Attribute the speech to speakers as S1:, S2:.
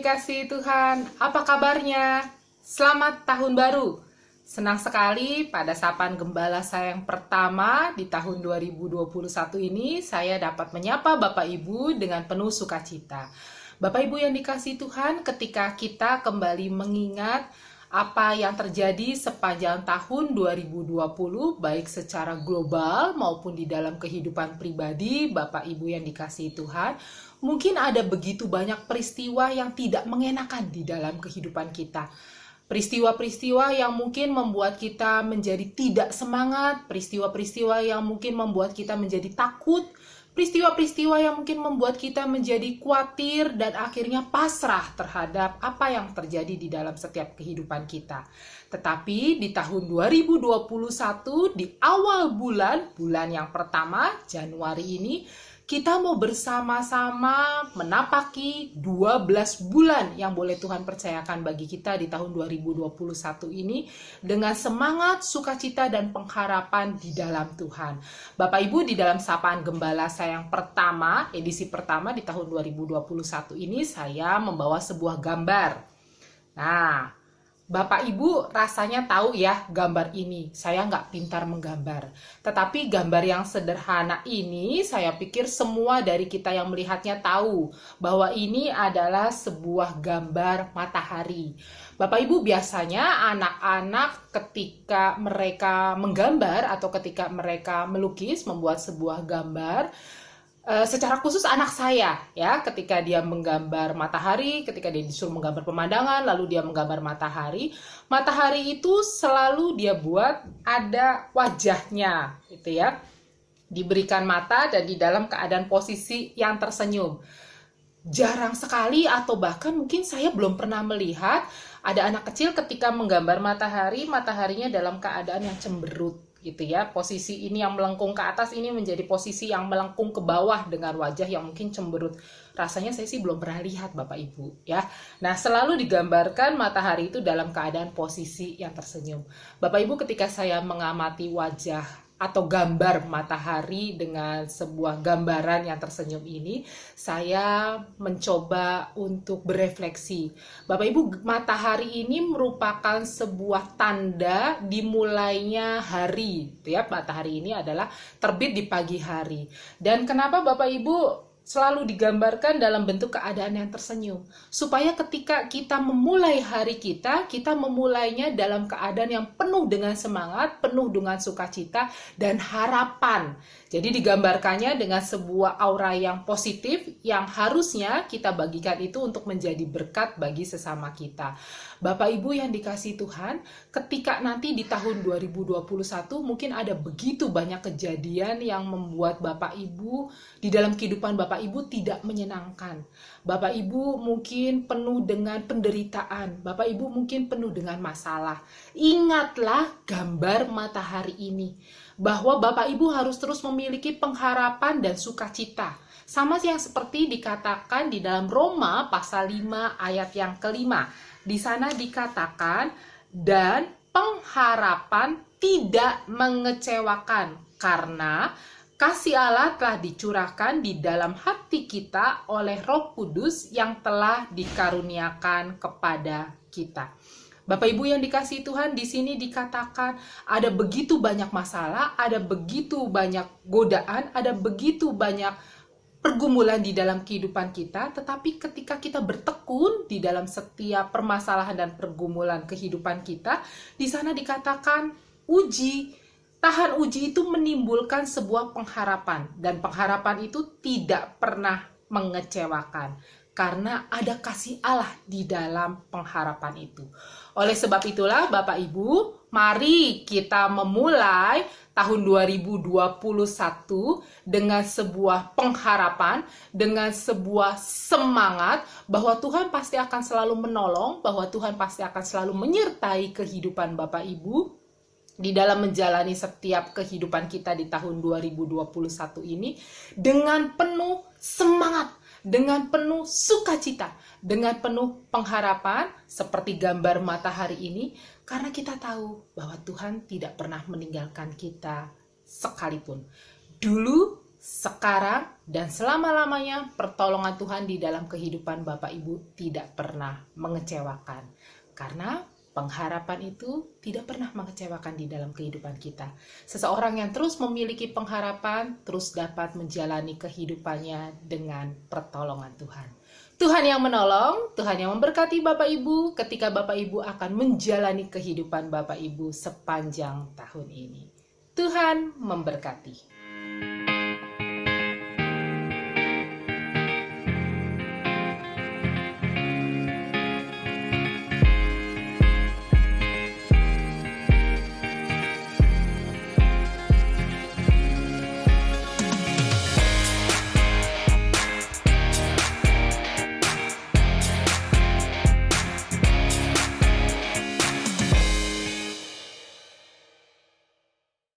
S1: dikasihi Tuhan, apa kabarnya? Selamat tahun baru. Senang sekali pada sapaan gembala saya yang pertama di tahun 2021 ini saya dapat menyapa Bapak Ibu dengan penuh sukacita. Bapak Ibu yang dikasihi Tuhan, ketika kita kembali mengingat apa yang terjadi sepanjang tahun 2020, baik secara global maupun di dalam kehidupan pribadi Bapak Ibu yang dikasihi Tuhan, mungkin ada begitu banyak peristiwa yang tidak mengenakan di dalam kehidupan kita. Peristiwa-peristiwa yang mungkin membuat kita menjadi tidak semangat, peristiwa-peristiwa yang mungkin membuat kita menjadi takut, peristiwa-peristiwa yang mungkin membuat kita menjadi khawatir dan akhirnya pasrah terhadap apa yang terjadi di dalam setiap kehidupan kita. Tetapi di tahun 2021, di awal bulan yang pertama, Januari ini, kita mau bersama-sama menapaki 12 bulan yang boleh Tuhan percayakan bagi kita di tahun 2021 ini dengan semangat, sukacita, dan pengharapan di dalam Tuhan. Bapak Ibu, di dalam sapaan gembala saya yang pertama, edisi pertama di tahun 2021 ini, saya membawa sebuah gambar. Nah, Bapak Ibu rasanya tahu ya gambar ini, saya nggak pintar menggambar. Tetapi gambar yang sederhana ini saya pikir semua dari kita yang melihatnya tahu bahwa ini adalah sebuah gambar matahari. Bapak Ibu, biasanya anak-anak ketika mereka menggambar atau ketika mereka melukis, membuat sebuah gambar, secara khusus anak saya ya, ketika dia menggambar matahari, ketika dia disuruh menggambar pemandangan lalu dia menggambar matahari itu selalu dia buat ada wajahnya gitu ya, diberikan mata dan di dalam keadaan posisi yang tersenyum. Jarang sekali atau bahkan mungkin saya belum pernah melihat ada anak kecil ketika menggambar mataharinya dalam keadaan yang cemberut gitu ya. Posisi ini yang melengkung ke atas ini menjadi posisi yang melengkung ke bawah dengan wajah yang mungkin cemberut. Rasanya saya sih belum pernah lihat Bapak Ibu ya. Nah, selalu digambarkan matahari itu dalam keadaan posisi yang tersenyum. Bapak Ibu, ketika saya mengamati wajah atau gambar matahari dengan sebuah gambaran yang tersenyum ini, saya mencoba untuk berefleksi. Bapak Ibu, matahari ini merupakan sebuah tanda dimulainya hari. Ya, matahari ini adalah terbit di pagi hari. Dan kenapa Bapak Ibu selalu digambarkan dalam bentuk keadaan yang tersenyum? Supaya ketika kita memulai hari kita memulainya dalam keadaan yang penuh dengan semangat, penuh dengan sukacita dan harapan. Jadi digambarkannya dengan sebuah aura yang positif yang harusnya kita bagikan itu untuk menjadi berkat bagi sesama kita. Bapak Ibu yang dikasihi Tuhan, ketika nanti di tahun 2021 mungkin ada begitu banyak kejadian yang membuat Bapak Ibu di dalam kehidupan Bapak Ibu tidak menyenangkan. Bapak Ibu mungkin penuh dengan penderitaan, Bapak Ibu mungkin penuh dengan masalah. Ingatlah gambar matahari ini, bahwa Bapak Ibu harus terus memiliki pengharapan dan sukacita. Sama yang seperti dikatakan di dalam Roma pasal 5 ayat yang kelima. Di sana dikatakan, dan pengharapan tidak mengecewakan karena kasih Allah telah dicurahkan di dalam hati kita oleh Roh Kudus yang telah dikaruniakan kepada kita. Bapak Ibu yang dikasihi Tuhan, di sini dikatakan ada begitu banyak masalah, ada begitu banyak godaan, ada begitu banyak pergumulan di dalam kehidupan kita, tetapi ketika kita bertekun di dalam setiap permasalahan dan pergumulan kehidupan kita, di sana dikatakan tahan uji itu menimbulkan sebuah pengharapan, dan pengharapan itu tidak pernah mengecewakan karena ada kasih Allah di dalam pengharapan itu. Oleh sebab itulah Bapak Ibu, mari kita memulai tahun 2021 dengan sebuah pengharapan, dengan sebuah semangat bahwa Tuhan pasti akan selalu menolong, bahwa Tuhan pasti akan selalu menyertai kehidupan Bapak Ibu di dalam menjalani setiap kehidupan kita di tahun 2021 ini dengan penuh semangat, dengan penuh sukacita, dengan penuh pengharapan seperti gambar matahari ini, karena kita tahu bahwa Tuhan tidak pernah meninggalkan kita sekalipun. Dulu sekarang, dan selama-lamanya pertolongan Tuhan di dalam kehidupan Bapak Ibu tidak pernah mengecewakan. Karena pengharapan itu tidak pernah mengecewakan di dalam kehidupan kita. Seseorang yang terus memiliki pengharapan, terus dapat menjalani kehidupannya dengan pertolongan Tuhan. Tuhan yang menolong, Tuhan yang memberkati Bapak Ibu ketika Bapak Ibu akan menjalani kehidupan Bapak Ibu sepanjang tahun ini. Tuhan memberkati.